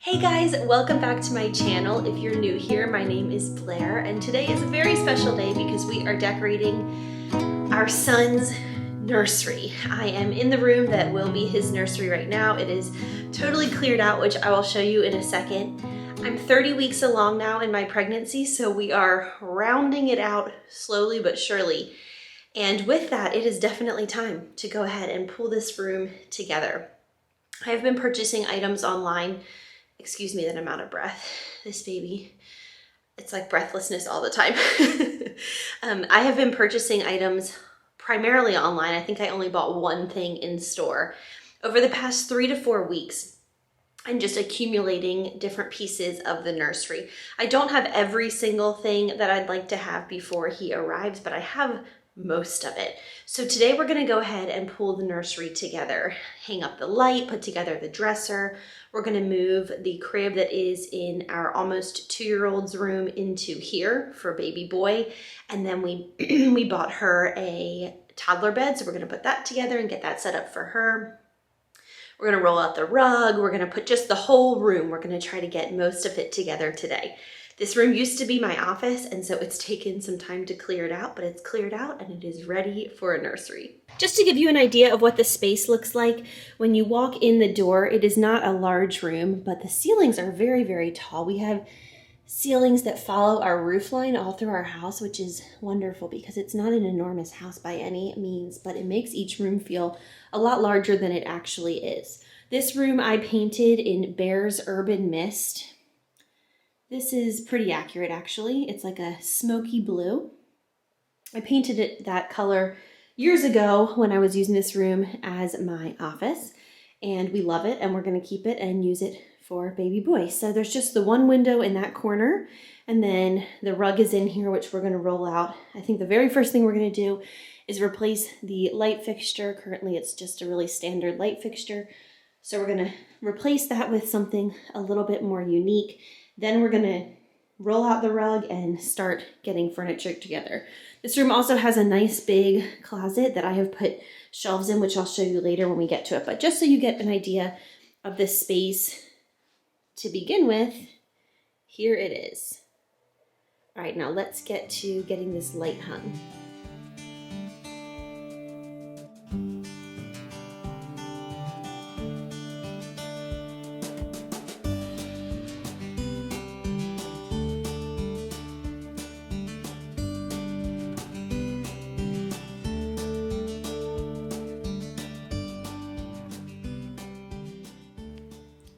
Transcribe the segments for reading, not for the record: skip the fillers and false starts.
Hey guys, welcome back to my channel. If you're new here, my name is Blair, and today is a very special day because we are decorating our son's nursery. I am in the room that will be his nursery right now. It is totally cleared out, which I will show you in a second. I'm 30 weeks along now in my pregnancy, so we are rounding it out slowly but surely. And with that, it is definitely time to go ahead and pull this room together. I have been purchasing items online. Excuse me that I'm out of breath. This baby, it's like breathlessness all the time. I have been purchasing items primarily online. I think I only bought one thing in store over the past 3 to 4 weeks. I'm just accumulating different pieces of the nursery. I don't have every single thing that I'd like to have before he arrives, but I have most of it. So today we're gonna go ahead and pull the nursery together, hang up the light, put together the dresser. We're gonna move the crib that is in our almost 2-year-old's room into here for baby boy. And then we we bought her a toddler bed, so we're gonna put that together and get that set up for her. We're gonna roll out the rug. We're gonna put just the whole room. We're gonna try to get most of it together today. This room used to be my office, and so it's taken some time to clear it out, but it's cleared out and it is ready for a nursery. Just to give you an idea of what the space looks like, when you walk in the door, it is not a large room, but the ceilings are very, very tall. We have ceilings that follow our roof line all through our house, which is wonderful because it's not an enormous house by any means, but it makes each room feel a lot larger than it actually is. This room I painted in Behr's Urban Mist. This is pretty accurate, actually. It's like a smoky blue. I painted it that color years ago when I was using this room as my office, and we love it, and we're gonna keep it and use it for baby boy. So there's just the one window in that corner, and then the rug is in here, which we're gonna roll out. I think the very first thing we're gonna do is replace the light fixture. Currently, it's just a really standard light fixture. So we're gonna replace that with something a little bit more unique. Then we're gonna roll out the rug and start getting furniture together. This room also has a nice big closet that I have put shelves in, which I'll show you later when we get to it. But just so you get an idea of this space to begin with, here it is. All right, now let's get to getting this light hung.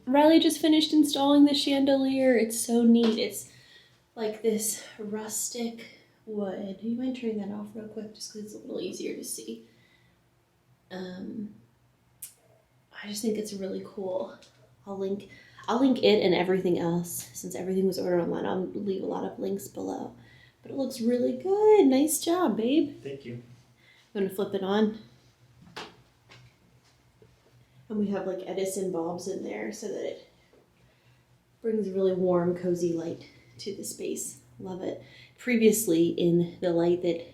Riley just finished installing the chandelier. It's so neat. It's like this rustic wood. Do you mind turning that off real quick just because it's a little easier to see? I just think it's really cool. I'll link it and everything else. Since everything was ordered online, I'll leave a lot of links below. But it looks really good. Nice job, babe. Thank you. I'm gonna flip it on. And we have like Edison bulbs in there so that it brings a really warm, cozy light to the space. Love it. Previously, in the light that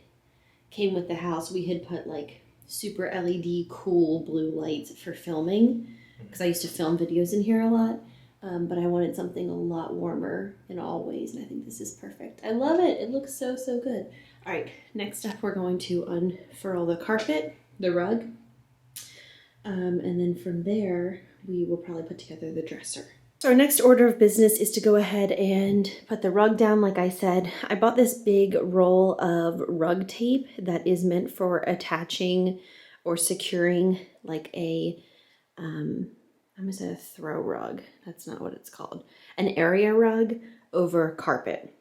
came with the house, we had put like super LED cool blue lights for filming because I used to film videos in here a lot. But I wanted something a lot warmer in all ways, and I think this is perfect. I love it. It looks so, so good. All right, next up, we're going to unfurl the carpet, the rug. And then from there, we will probably put together the dresser. So our next order of business is to go ahead and put the rug down. Like I said, I bought this big roll of rug tape that is meant for attaching or securing like a, I'm gonna say a throw rug. That's not what it's called. An area rug over carpet.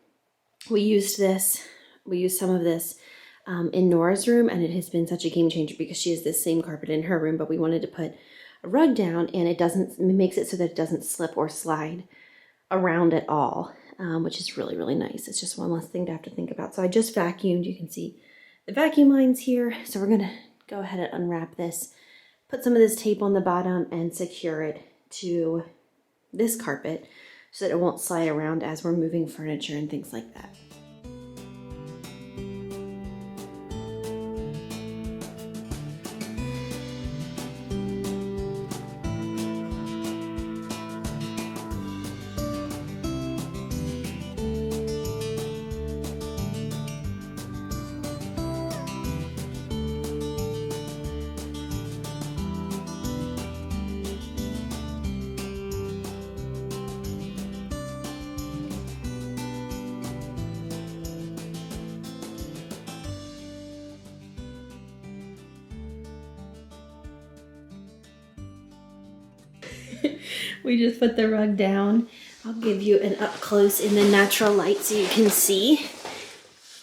We used some of this in Nora's room, and it has been such a game changer because she has this same carpet in her room, but we wanted to put a rug down, and it makes it so that it doesn't slip or slide around at all, which is really, really nice. It's just one less thing to have to think about. So I just vacuumed. You can see the vacuum lines here. So we're gonna go ahead and unwrap this, put some of this tape on the bottom, and secure it to this carpet so that it won't slide around as we're moving furniture and things like that. We just put the rug down. I'll give you an up close in the natural light so you can see.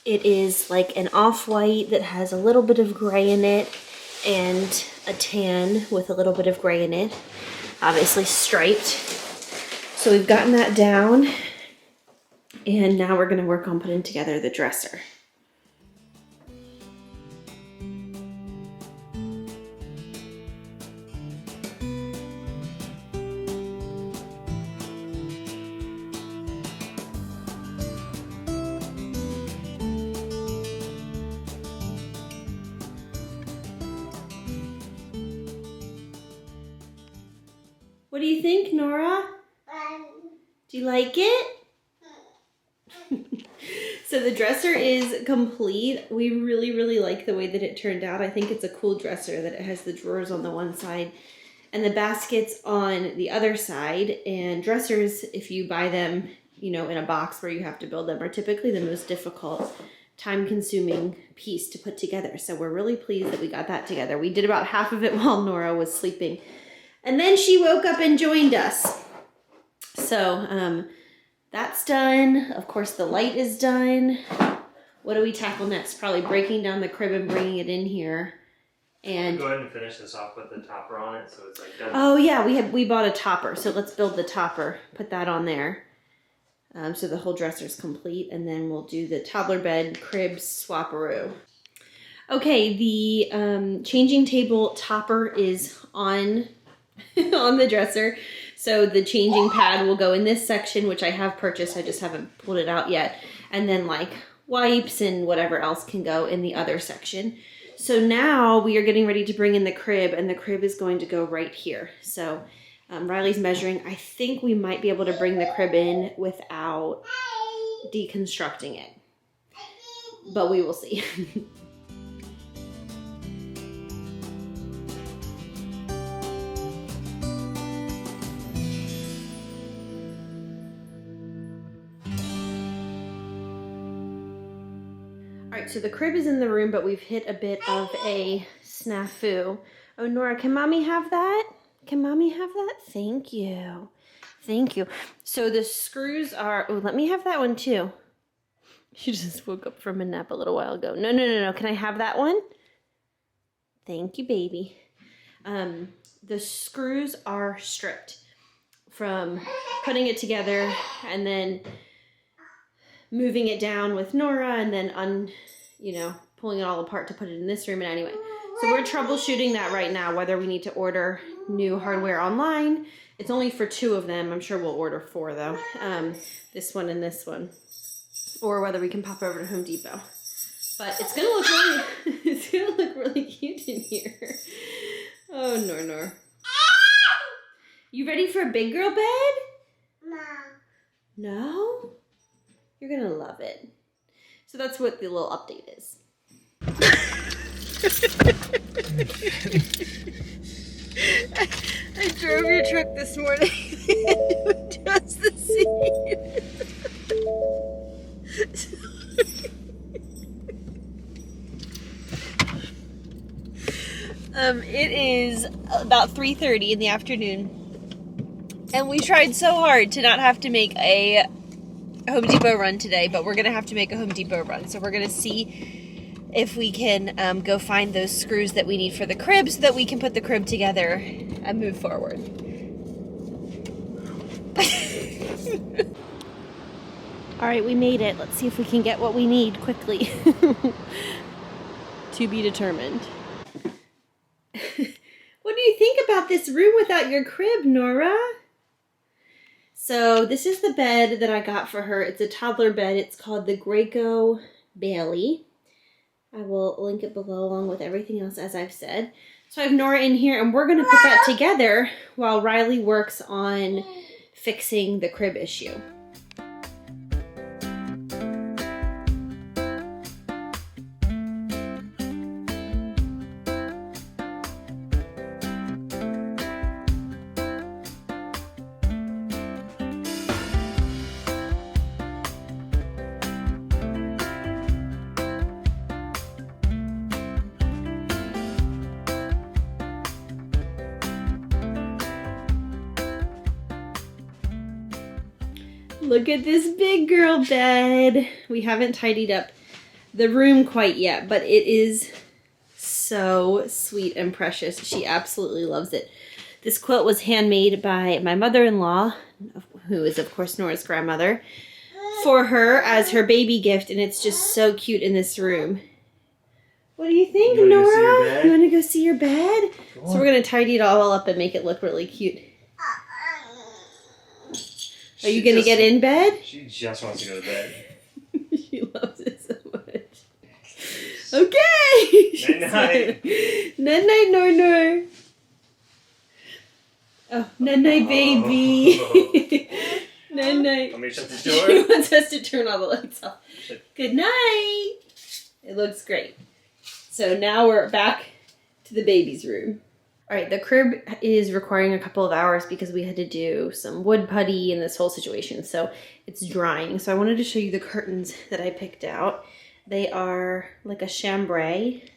It is like an off-white that has a little bit of gray in it and a tan with a little bit of gray in it. Obviously striped. So we've gotten that down, and now we're gonna work on putting together the dresser. What do you think, Nora? Do you like it? So the dresser is complete. We really like the way that it turned out. I think it's a cool dresser that it has the drawers on the one side and the baskets on the other side. And dressers, if you buy them, you know, in a box where you have to build them, are typically the most difficult, time-consuming piece to put together. So we're really pleased that we got that together. We did about half of it while Nora was sleeping. And then she woke up and joined us. So that's done. Of course, the light is done. What do we tackle next? Probably breaking down the crib and bringing it in here. And go ahead and finish this off with the topper on it, so it's like done. Oh yeah, we bought a topper. So let's build the topper. Put that on there. So the whole dresser's complete, and then we'll do the toddler bed, cribs, swap-a-roo. Okay, the changing table topper is on on the dresser. So the changing pad will go in this section, which I have purchased. I just haven't pulled it out yet. And then like wipes and whatever else can go in the other section. So now we are getting ready to bring in the crib, and the crib is going to go right here. So Riley's measuring. I think we might be able to bring the crib in without deconstructing it, but we will see. So the crib is in the room, but we've hit a bit of a snafu. Oh, Nora, can mommy have that? Can mommy have that? Thank you. Thank you. So the screws are, oh, let me have that one too. She just woke up from a nap a little while ago. No. Can I have that one? Thank you, baby. The screws are stripped from putting it together and then moving it down with Nora and then pulling it all apart to put it in this room. And anyway, so we're troubleshooting that right now, whether we need to order new hardware online. It's only for 2 of them. I'm sure we'll order 4 though. This one and this one, or whether we can pop over to Home Depot. But it's gonna look really, it's gonna look really cute in here. Oh, Nor. You ready for a big girl bed? No? You're gonna love it. So that's what the little update is. I drove your truck this morning and adjust the seat. It is about 3:30 in the afternoon, and we tried so hard to not have to make a Home Depot run today, but we're gonna have to make a Home Depot run. So we're gonna see if we can go find those screws that we need for the crib so that we can put the crib together and move forward. All right, we made it. Let's see if we can get what we need quickly. To be determined. What do you think about this room without your crib, Nora? So this is the bed that I got for her. It's a toddler bed. It's called the Graco Bailey. I will link it below along with everything else as I've said. So I have Nora in here, and we're going to put that together while Riley works on fixing the crib issue. Look at this big girl bed. We haven't tidied up the room quite yet, but it is so sweet and precious. She absolutely loves it. This quilt was handmade by my mother-in-law, who is of course Nora's grandmother, for her as her baby gift, and it's just so cute in this room. What do you think, Nora? You want to go see your bed? So we're going to tidy it all up and make it look really cute. Are you going to get in bed? She just wants to go to bed. She loves it so much. Okay. Night-night. Night-night, Nor. Oh, night-night, baby. Night-night. Want me to shut this She door? wants us to turn all the lights off. Good night. It looks great. So now we're back to the baby's room. All right, the crib is requiring a couple of hours because we had to do some wood putty and this whole situation. So it's drying. So I wanted to show you the curtains that I picked out. They are like a chambray.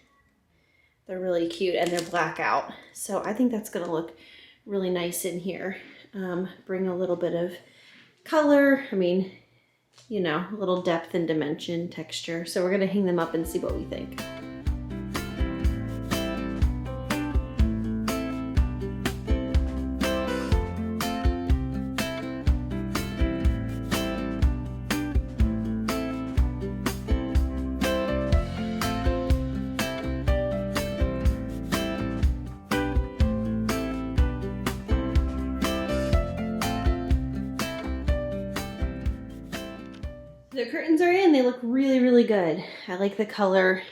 They're really cute and they're blackout. So I think that's gonna look really nice in here. Bring a little bit of color. I mean, you know, a little depth and dimension, texture. So we're gonna hang them up and see what we think. The curtains are in. They look really, really good. I like the color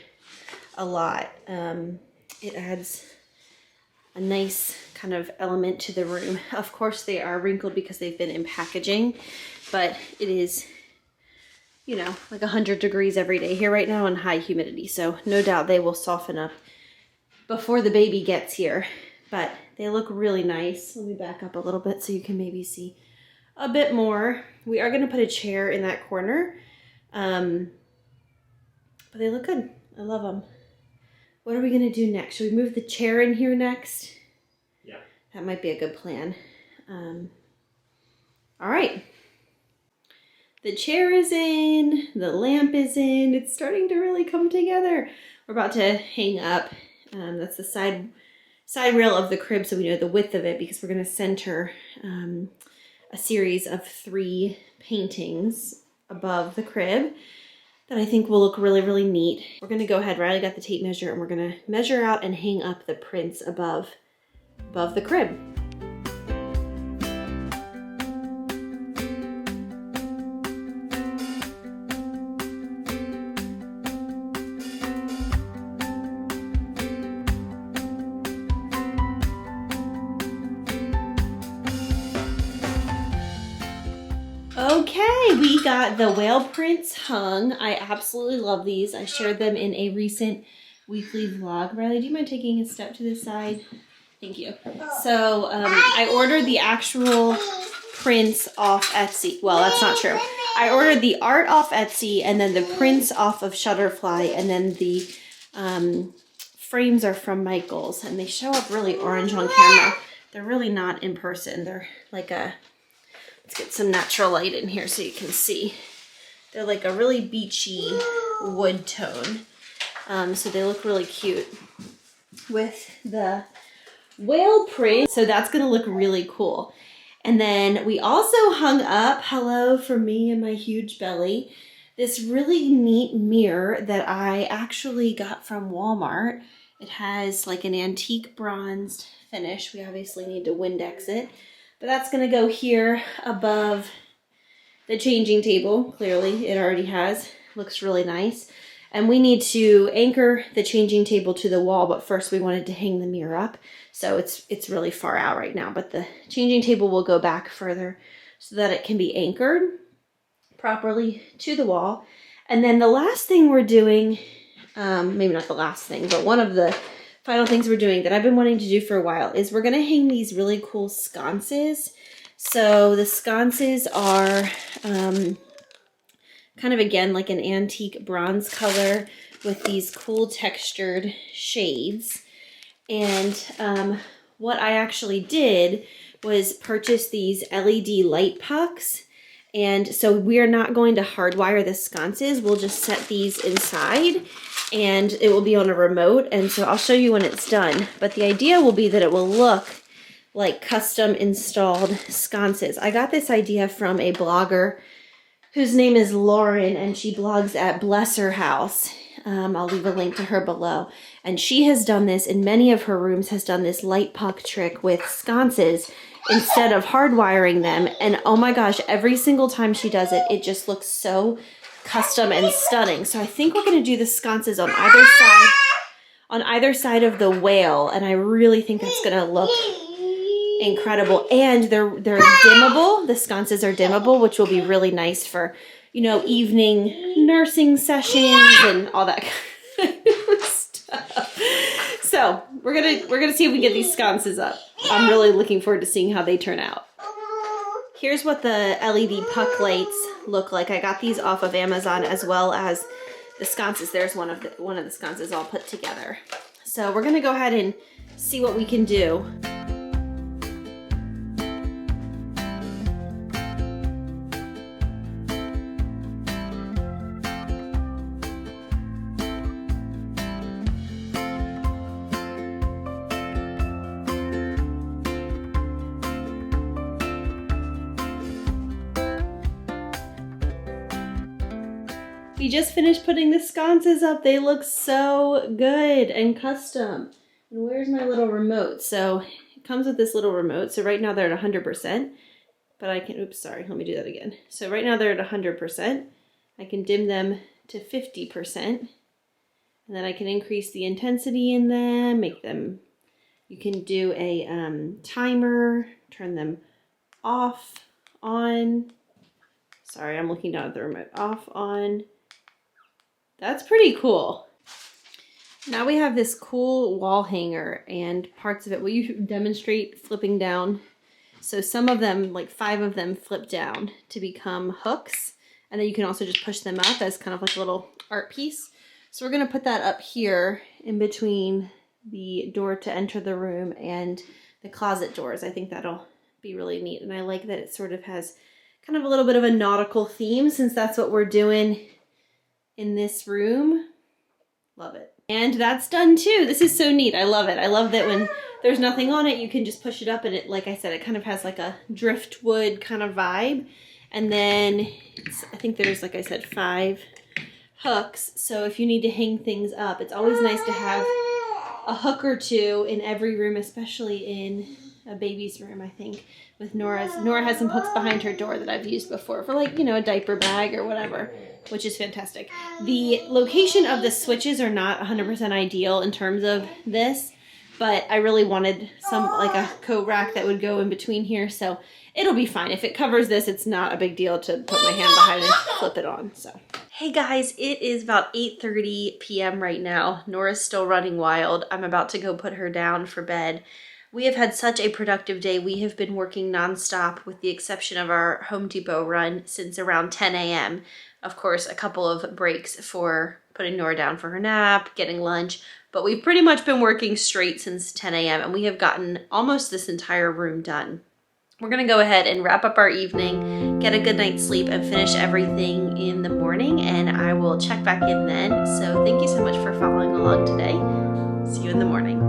a lot. It adds a nice kind of element to the room. Of course, they are wrinkled because they've been in packaging, but it is, you know, like 100 degrees every day here right now and high humidity. So no doubt they will soften up before the baby gets here, but they look really nice. Let me back up a little bit so you can maybe see a bit more. We are going to put a chair in that corner, but they look good. I love them. What are we going to do next? Should we move the chair in here next? Yeah. That might be a good plan. All right. The chair is in, the lamp is in. It's starting to really come together. We're about to hang up. That's the side rail of the crib, so we know the width of it because we're going to center a series of 3 paintings above the crib that I think will look really, really neat. We're gonna go ahead, Riley got the tape measure, and we're gonna measure out and hang up the prints above the crib. Okay, we got the whale prints hung. I absolutely love these. I shared them in a recent weekly vlog. Riley, do you mind taking a step to the side? Thank you. So I ordered the actual prints off Etsy. Well, that's not true. I ordered the art off Etsy and then the prints off of Shutterfly, and then the frames are from Michaels, and they show up really orange on camera. They're really not in person. They're like a... Let's get some natural light in here so you can see. They're like a really beachy wood tone. So they look really cute with the whale print. So that's gonna look really cool. And then we also hung up, hello from me and my huge belly, this really neat mirror that I actually got from Walmart. It has like an antique bronzed finish. We obviously need to Windex it. But that's gonna go here above the changing table. Clearly, it already has. Looks really nice. And we need to anchor the changing table to the wall, but first we wanted to hang the mirror up. So it's really far out right now, but the changing table will go back further so that it can be anchored properly to the wall. And then the last thing we're doing, maybe not the last thing, but one of the final things we're doing that I've been wanting to do for a while is we're gonna hang these really cool sconces. So the sconces are kind of, again, like an antique bronze color with these cool textured shades. And what I actually did was purchase these LED light pucks, And so we're not going to hardwire the sconces. We'll just set these inside and it will be on a remote. And so I'll show you when it's done. But the idea will be that it will look like custom installed sconces. I got this idea from a blogger whose name is Lauren, and she blogs at Bless Her House. I'll leave a link to her below. And she has done this in many of her rooms, has done this light puck trick with sconces instead of hardwiring them. And oh my gosh, every single time she does it, it just looks so custom and stunning. So I think we're gonna do the sconces on either side of the whale. And I really think that's gonna look incredible. And they're dimmable. The sconces are dimmable, which will be really nice for, you know, evening nursing sessions and all that kind of stuff. So we're gonna see if we get these sconces up. I'm really looking forward to seeing how they turn out. Here's what the LED puck lights look like. I got these off of Amazon, as well as the sconces. There's one of the sconces all put together. So we're gonna go ahead and see what we can do. We just finished putting the sconces up. They look so good and custom. And where's my little remote? So it comes with this little remote. So right now they're at 100%, but I can, oops, sorry, let me do that again. So right now they're at 100%. I can dim them to 50%. And then I can increase the intensity in them, make them, you can do a timer, turn them off, on. Sorry, I'm looking down at the remote. Off, on. That's pretty cool. Now we have this cool wall hanger, and parts of it, will you demonstrate flipping down? So some of them, like 5 of them, flip down to become hooks, and then you can also just push them up as kind of like a little art piece. So we're gonna put that up here in between the door to enter the room and the closet doors. I think that'll be really neat, and I like that it sort of has kind of a little bit of a nautical theme, since that's what we're doing in this room. Love it. And that's done too. This is so neat. I love it. I love that when there's nothing on it, you can just push it up, and it, like I said, it kind of has like a driftwood kind of vibe. And then I think there's, like I said, 5 hooks. So if you need to hang things up, it's always nice to have a hook or 2 in every room, especially in a baby's room, I think. With Nora has some hooks behind her door that I've used before for, like, you know, a diaper bag or whatever, which is fantastic. The location of the switches are not 100% ideal in terms of this, but I really wanted some, like a coat rack that would go in between here, so it'll be fine. If it covers this, it's not a big deal to put my hand behind and flip it on, so. Hey guys, it is about 8:30 p.m. right now. Nora's still running wild. I'm about to go put her down for bed. We have had such a productive day. We have been working nonstop, with the exception of our Home Depot run, since around 10 a.m. Of course, a couple of breaks for putting Nora down for her nap, getting lunch, but we've pretty much been working straight since 10 a.m. and we have gotten almost this entire room done. We're gonna go ahead and wrap up our evening, get a good night's sleep, and finish everything in the morning, and I will check back in then. So thank you so much for following along today. See you in the morning.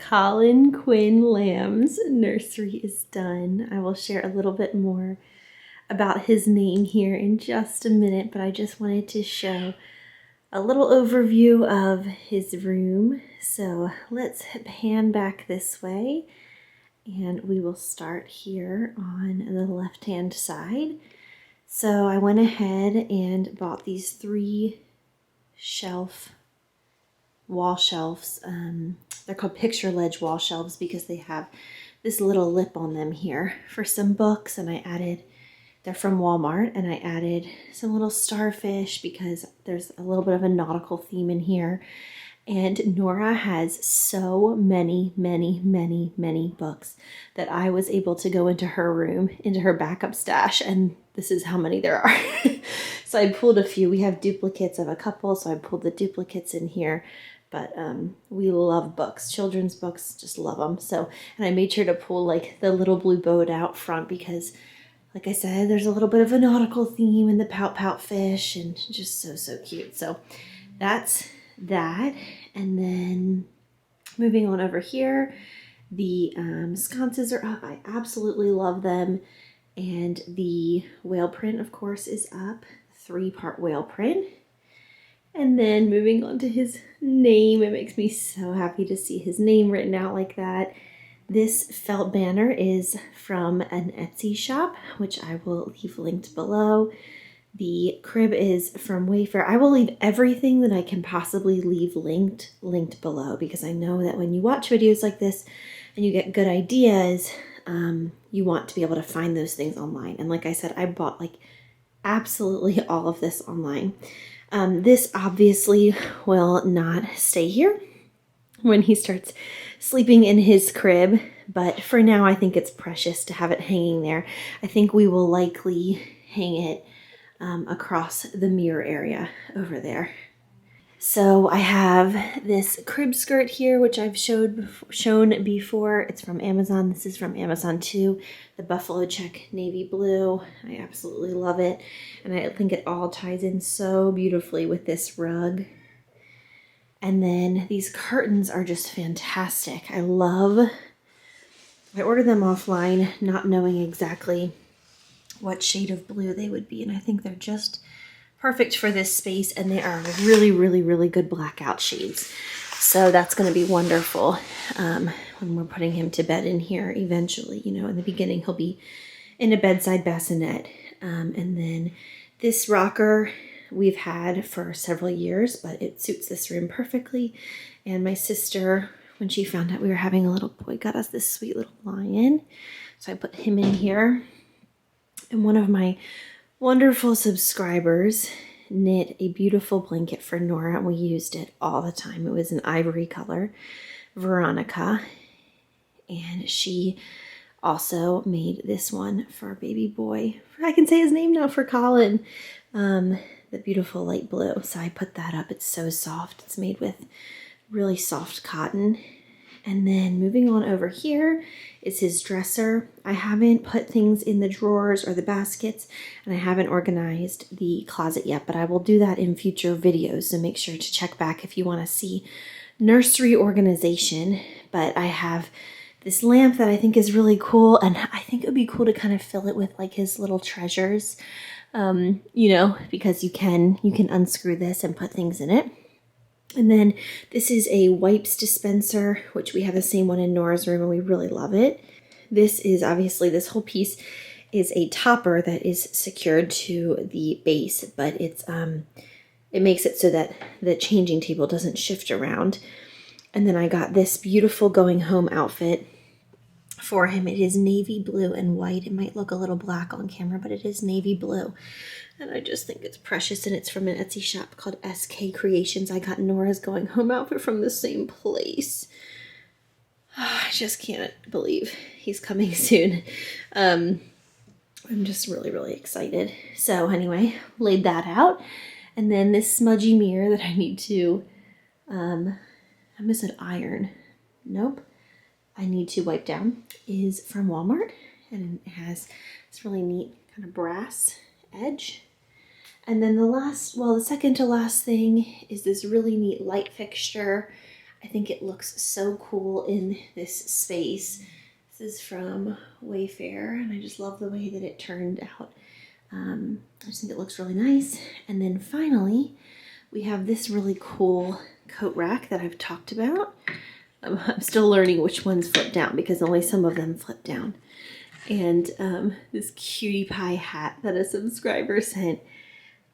Colin Quinn Lamb's nursery is done. I will share a little bit more about his name here in just a minute, but I just wanted to show a little overview of his room. So let's pan back this way and we will start here on the left-hand side. So I went ahead and bought these 3 wall shelves. They're called picture ledge wall shelves because they have this little lip on them here for some books, and they're from Walmart, and I added some little starfish because there's a little bit of a nautical theme in here. And Nora has so many books that I was able to go into her room, into her backup stash, and this is how many there are. So I pulled a few. We have duplicates of a couple, so I pulled the duplicates in here. But we love books, children's books, just love them. So, and I made sure to pull like the little blue boat out front because, like I said, there's a little bit of a nautical theme in the pout fish, and just so cute. So that's that. And then moving on over here, the sconces are up. I absolutely love them. And the whale print, of course, is up, 3-part whale print. And then moving on to his name, it makes me so happy to see his name written out like that. This felt banner is from an Etsy shop, which I will leave linked below. The crib is from Wayfair. I will leave everything that I can possibly leave linked below, because I know that when you watch videos like this and you get good ideas, you want to be able to find those things online. And like I said, I bought like absolutely all of this online. This obviously will not stay here when he starts sleeping in his crib, but for now I think it's precious to have it hanging there. I think we will likely hang it across the mirror area over there. So I have this crib skirt here, which I've shown before. It's from Amazon. This is from Amazon too. The buffalo check navy blue. I absolutely love it. And I think it all ties in so beautifully with this rug. And then these curtains are just fantastic. I ordered them offline, not knowing exactly what shade of blue they would be. And I think they're just perfect for this space, and they are really good blackout shades. So that's going to be wonderful when we're putting him to bed in here eventually. You know, in the beginning he'll be in a bedside bassinet. And then this rocker we've had for several years, but it suits this room perfectly. And my sister, when she found out we were having a little boy, got us this sweet little lion. So I put him in here. And one of my wonderful subscribers knit a beautiful blanket for Nora, and we used it all the time. It was an ivory color, Veronica, and she also made this one for our baby boy. I can say his name now, for Colin, the beautiful light blue. So I put that up. It's so soft. It's made with really soft cotton. And then moving on over here is his dresser. I haven't put things in the drawers or the baskets, and I haven't organized the closet yet, but I will do that in future videos, so make sure to check back if you want to see nursery organization. But I have this lamp that I think is really cool, and I think it would be cool to kind of fill it with like his little treasures, you know, because you can unscrew this and put things in it. And then this is a wipes dispenser, which we have the same one in Nora's room, and we really love it. This is obviously, this whole piece is a topper that is secured to the base, but it makes it so that the changing table doesn't shift around. And then I got this beautiful going home outfit for him. It is navy blue and white. It might look a little black on camera, but it is navy blue. And I just think it's precious, and it's from an Etsy shop called SK Creations. I got Nora's going home outfit from the same place. I just can't believe he's coming soon. I'm just really excited. So anyway, laid that out. And then this smudgy mirror that I need to, I almost said iron. Nope. I need to wipe down is from Walmart. And it has this really neat kind of brass edge. And then the second to last thing is this really neat light fixture. I think it looks so cool in this space. This is from Wayfair, and I just love the way that it turned out. I just think it looks really nice. And then finally, we have this really cool coat rack that I've talked about. I'm still learning which ones flip down because only some of them flip down. And this cutie pie hat that a subscriber sent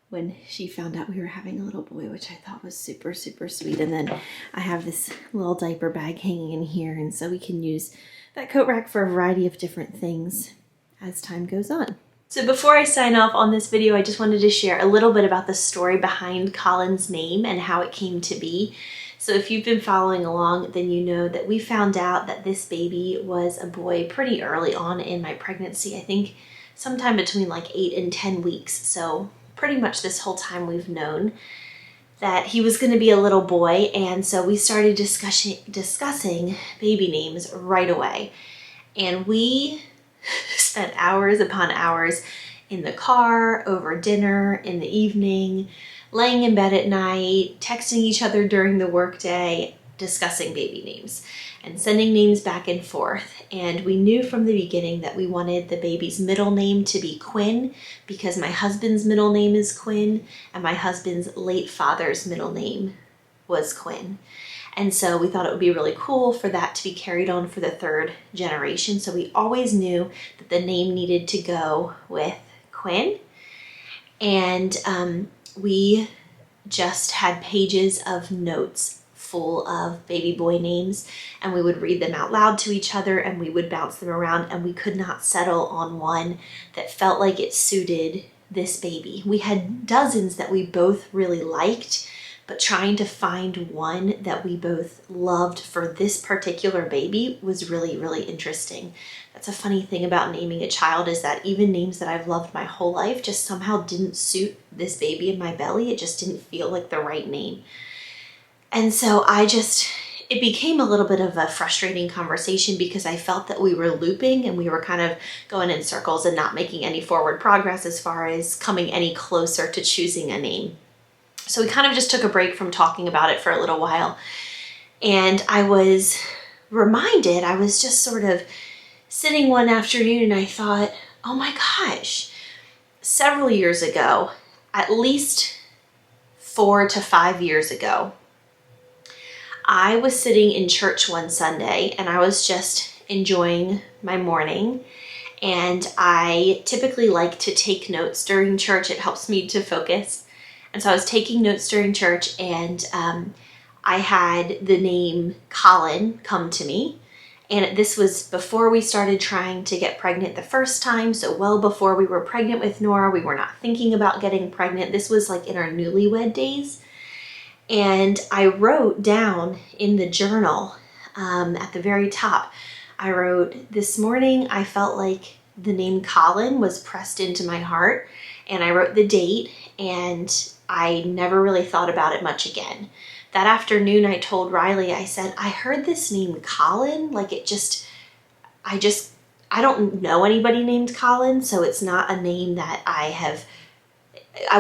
when she found out we were having a little boy, which I thought was super, super sweet. And then I have this little diaper bag hanging in here, and so we can use that coat rack for a variety of different things as time goes on. So before I sign off on this video, I just wanted to share a little bit about the story behind Colin's name and how it came to be. So if you've been following along, then you know that we found out that this baby was a boy pretty early on in my pregnancy. I think sometime between like 8 and 10 weeks. So pretty much this whole time we've known that he was going to be a little boy. And so we started discussing baby names right away. And we spent hours upon hours in the car, over dinner, in the evening, laying in bed at night, texting each other during the workday, discussing baby names and sending names back and forth. And we knew from the beginning that we wanted the baby's middle name to be Quinn because my husband's middle name is Quinn and my husband's late father's middle name was Quinn. And so we thought it would be really cool for that to be carried on for the third generation. So we always knew that the name needed to go with Quinn. And we just had pages of notes full of baby boy names, and we would read them out loud to each other and we would bounce them around, and we could not settle on one that felt like it suited this baby. We had dozens that we both really liked, but trying to find one that we both loved for this particular baby was really, really interesting. That's a funny thing about naming a child, is that even names that I've loved my whole life just somehow didn't suit this baby in my belly. It just didn't feel like the right name. And so it became a little bit of a frustrating conversation because I felt that we were looping and we were kind of going in circles and not making any forward progress as far as coming any closer to choosing a name. So we kind of just took a break from talking about it for a little while. And I was reminded, I was just sort of sitting one afternoon and I thought, oh my gosh, several years ago, at least 4 to 5 years ago, I was sitting in church one Sunday and I was just enjoying my morning. And I typically like to take notes during church. It helps me to focus. And so I was taking notes during church, and I had the name Colin come to me. And this was before we started trying to get pregnant the first time. So well before we were pregnant with Nora, we were not thinking about getting pregnant. This was like in our newlywed days. And I wrote down in the journal at the very top, I wrote, this morning I felt like the name Colin was pressed into my heart. And I wrote the date, and I never really thought about it much again. That afternoon I told Riley, I said, I heard this name Colin, like I don't know anybody named Colin, so it's not a name that I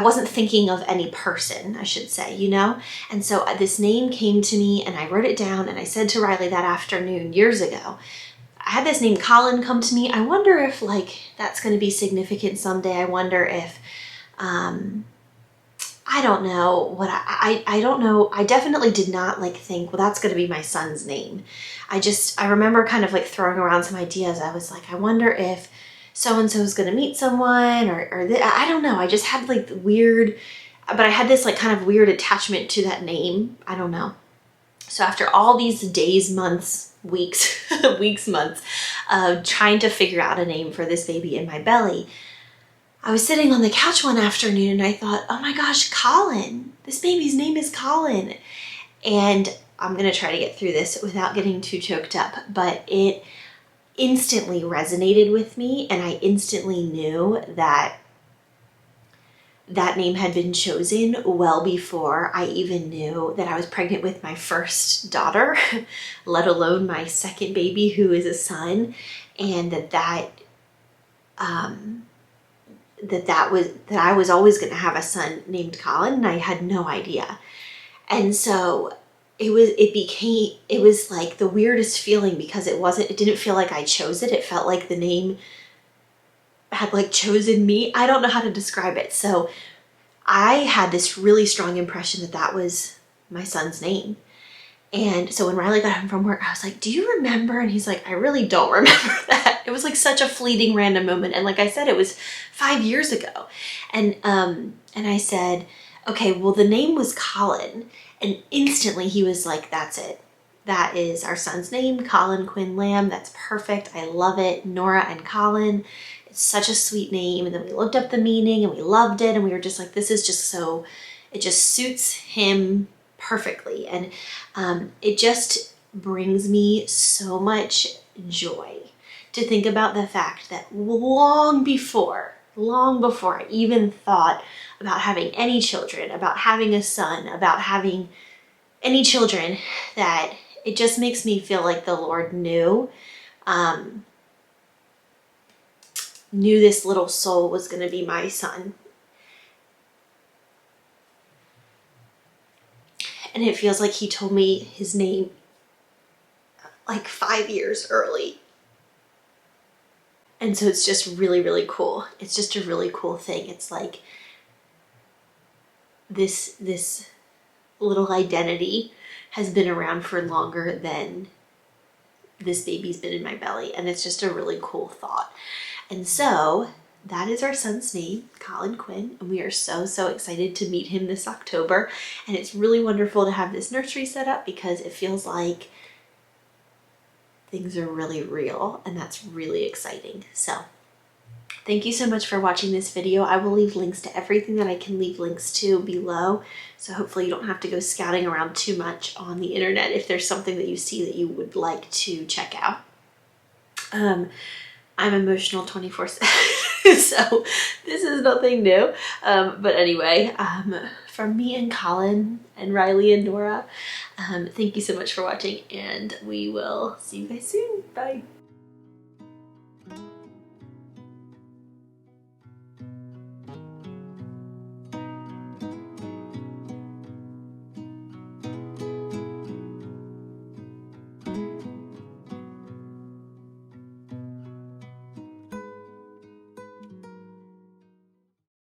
wasn't thinking of any person, I should say, you know? And so this name came to me and I wrote it down, and I said to Riley that afternoon years ago, I had this name Colin come to me. I wonder if that's going to be significant someday. I wonder if, I don't know what I don't know. I definitely did not think, well, that's going to be my son's name. I remember kind of throwing around some ideas. I was like, I wonder if so-and-so is going to meet someone or I don't know. I just had weird, but I had this kind of weird attachment to that name. I don't know. So after all these days, months, weeks, months of trying to figure out a name for this baby in my belly, I was sitting on the couch one afternoon and I thought, oh my gosh, Colin, this baby's name is Colin. And I'm going to try to get through this without getting too choked up, but it instantly resonated with me, and I instantly knew that that name had been chosen well before I even knew that I was pregnant with my first daughter, let alone my second baby, who is a son, and that I was always going to have a son named Colin, and I had no idea. And so it was like the weirdest feeling because it didn't feel like I chose it. It felt like the name had like chosen me. I don't know how to describe it. So I had this really strong impression that that was my son's name. And so when Riley got home from work, I was like, do you remember? And he's like, I really don't remember that. It was like such a fleeting random moment. And like I said, it was 5 years ago. And I said, okay, well, the name was Colin. And instantly he was like, that's it. That is our son's name, Colin Quinn Lamb. That's perfect. I love it. Nora and Colin. It's such a sweet name. And then we looked up the meaning and we loved it. And we were just like, this is just so, it just suits him perfectly. And it just brings me so much joy to think about the fact that long before I even thought about having any children, about having a son, about having any children, that it just makes me feel like the Lord knew this little soul was going to be my son. And it feels like he told me his name like 5 years early. And so it's just really, really cool. It's just a really cool thing. It's like this little identity has been around for longer than this baby's been in my belly. And it's just a really cool thought. And so that is our son's name, Colin Quinn, and we are so, so excited to meet him this October. And it's really wonderful to have this nursery set up because it feels like things are really real, and that's really exciting. So thank you so much for watching this video. I will leave links to everything that I can leave links to below, so hopefully you don't have to go scouting around too much on the internet if there's something that you see that you would like to check out. I'm emotional 24/7, so this is nothing new. But anyway, from me and Colin and Riley and Nora, thank you so much for watching, and we will see you guys soon. Bye.